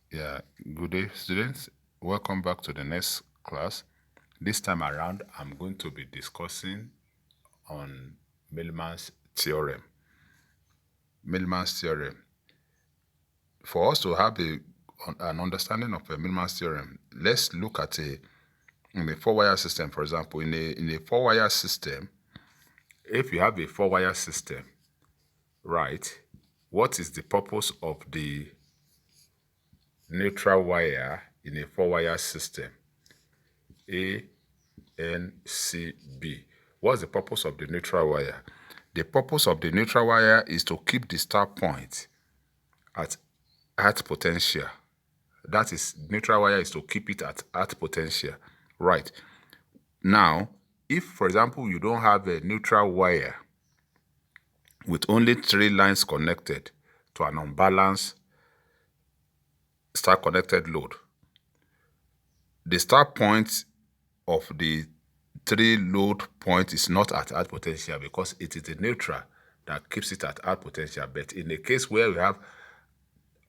Yeah, good day, students. Welcome back to the next class. This time around, I'm going to be discussing on Millman's theorem. Millman's theorem. For us to have an understanding of a Millman's theorem, let's look at in a four-wire system, for example. In a four-wire system, if you have a four-wire system, right, what is the purpose of the neutral wire in a four-wire system? A, N, C, B. What's the purpose of the neutral wire? The purpose of the neutral wire is to keep the start point at potential. That is, neutral wire is to keep it at potential. Right. Now, if, for example, you don't have a neutral wire with only 3 lines connected to an unbalanced star connected load, the start point of the 3 load point is not at potential because it is the neutral that keeps it at potential. But in the case where we have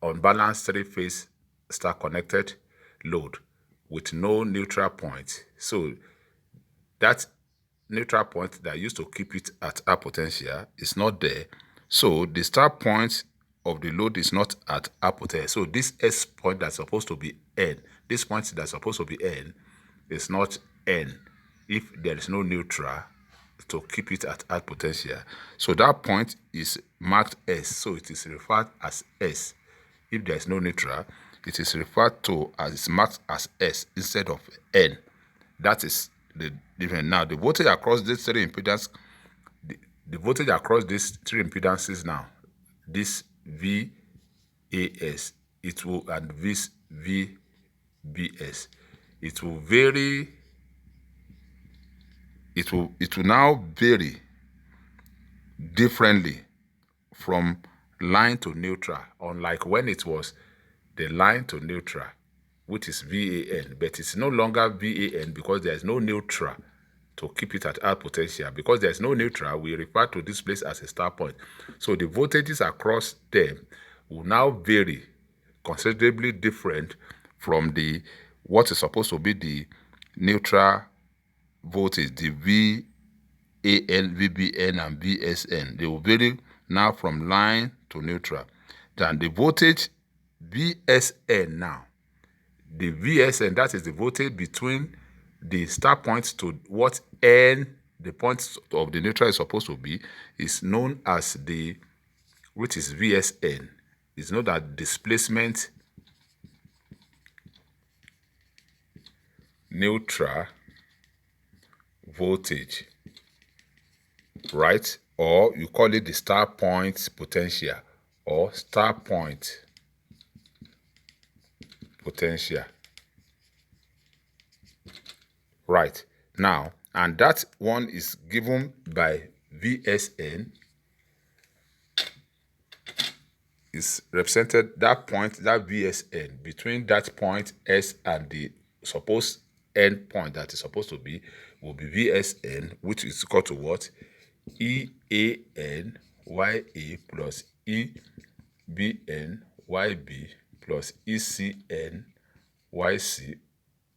unbalanced 3-phase star connected load with no neutral point, so that neutral point that used to keep it at potential is not there. So the start point of the load is not at potential. So this S point that's supposed to be N, this point that's supposed to be N is not N if there is no neutral to keep it at potential. So that point is marked S. So it is referred as S. If there is no neutral, it is referred to as marked as S instead of N. That is the difference. Now, the voltage across these 3 impedances, the voltage across these 3 impedances now, this VAS, it will, and this VBS, it will vary. It will now vary differently from line to neutral, unlike when it was the line to neutral, which is VAN, but it's no longer VAN because there is no neutral to keep it at potential. Because there is no neutral, we refer to this place as a start point. So the voltages across them will now vary considerably different from the what is supposed to be the neutral voltage, the VAN, VBN, and VSN. They will vary now from line to neutral. Then the voltage VSN now, the VSN, that is the voltage between the start points to what N, the point of the neutral is supposed to be, is known as the, which is VSN. It's known that displacement neutral voltage, right? Or you call it the start point potential or start point potential. Right. Now, and that one is given by VSN, is represented, that point, that VSN, between that point S and the supposed end point that is supposed to be, will be VSN, which is equal to what? EAN YA plus EBN YB plus ECN YC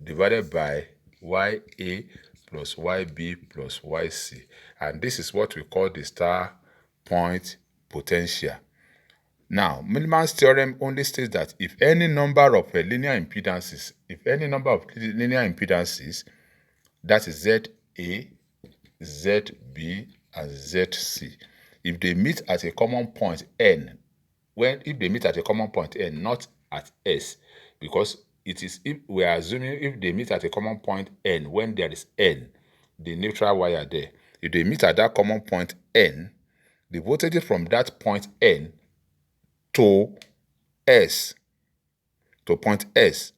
divided by YA plus YB plus YC. And this is what we call the star point potential. Now, Milliman's theorem only states that if any number of linear impedances, that is ZA, ZB, and ZC, if they meet at a common point N, if they meet at a common point N, not at S, because it is, if we are assuming if they meet at a common point N, when there is N, the neutral wire there, if they meet at that common point N, the voltage from that point N to S, to point S,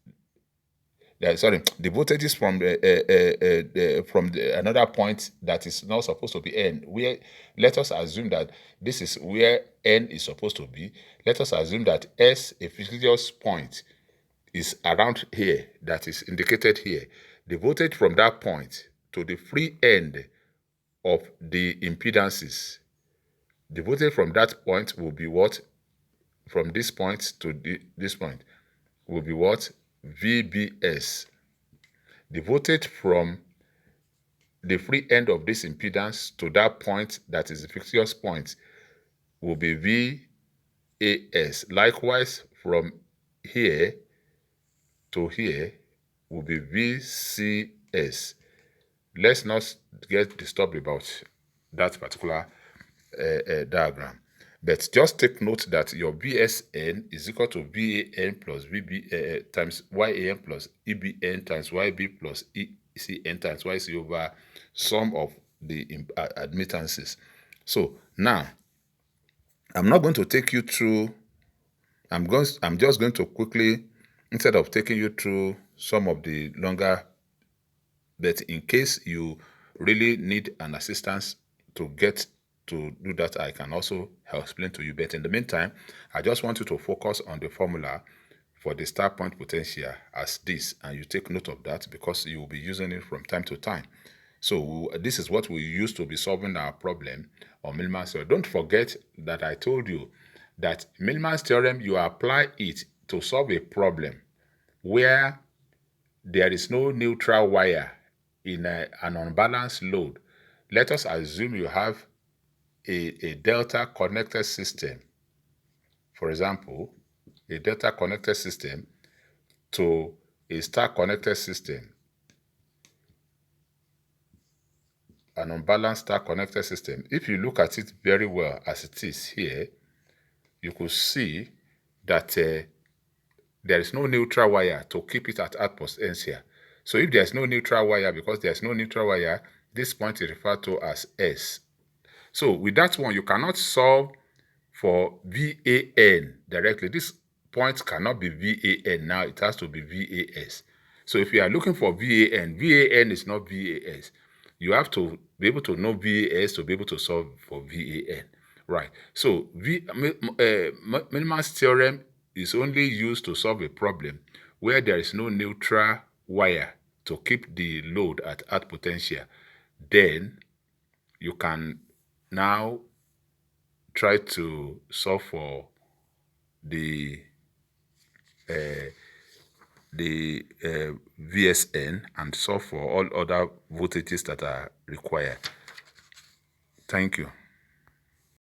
the voltages from another point that is not supposed to be N, where let us assume that this is where N is supposed to be. Let us assume that S, a fictitious point, is around here, that is indicated here. The voltage from that point to the free end of the impedances, the voltage from that point will be what? From this point to this point. will be what? VBS. The voltage from the free end of this impedance to that point that is the fictitious point will be VAS. Likewise, from here to here will be VCS. Let's not get disturbed about that particular diagram. But just take note that your VSN is equal to VAN plus VB times YAN plus EBN times YB plus ECN times YC over sum of the admittances. So now, I'm not going to take you through, I'm just going to quickly, instead of taking you through some of the longer, but in case you really need an assistance to get to do that, I can also explain to you. But in the meantime, I just want you to focus on the formula for the start point potential as this, and you take note of that because you will be using it from time to time. So this is what we use to be solving our problem on Millman's theorem. Don't forget that I told you that Millman's theorem, you apply it to solve a problem where there is no neutral wire in an unbalanced load. Let us assume you have a delta connected system. For example, a delta connected system to a star connected system, an unbalanced star connected system. If you look at it very well as it is here, you could see that there is no neutral wire to keep it at potential. So if there's no neutral wire, because there's no neutral wire, this point is referred to as S. So with that one, you cannot solve for VAN directly. This point cannot be VAN now, it has to be VAS. So if you are looking for VAN, VAN is not VAS. You have to be able to know VAS to be able to solve for VAN. Right. So Millman's theorem is only used to solve a problem where there is no neutral wire to keep the load at potential. Then you can now try to solve for the VSN and solve for all other voltages that are required. Thank you.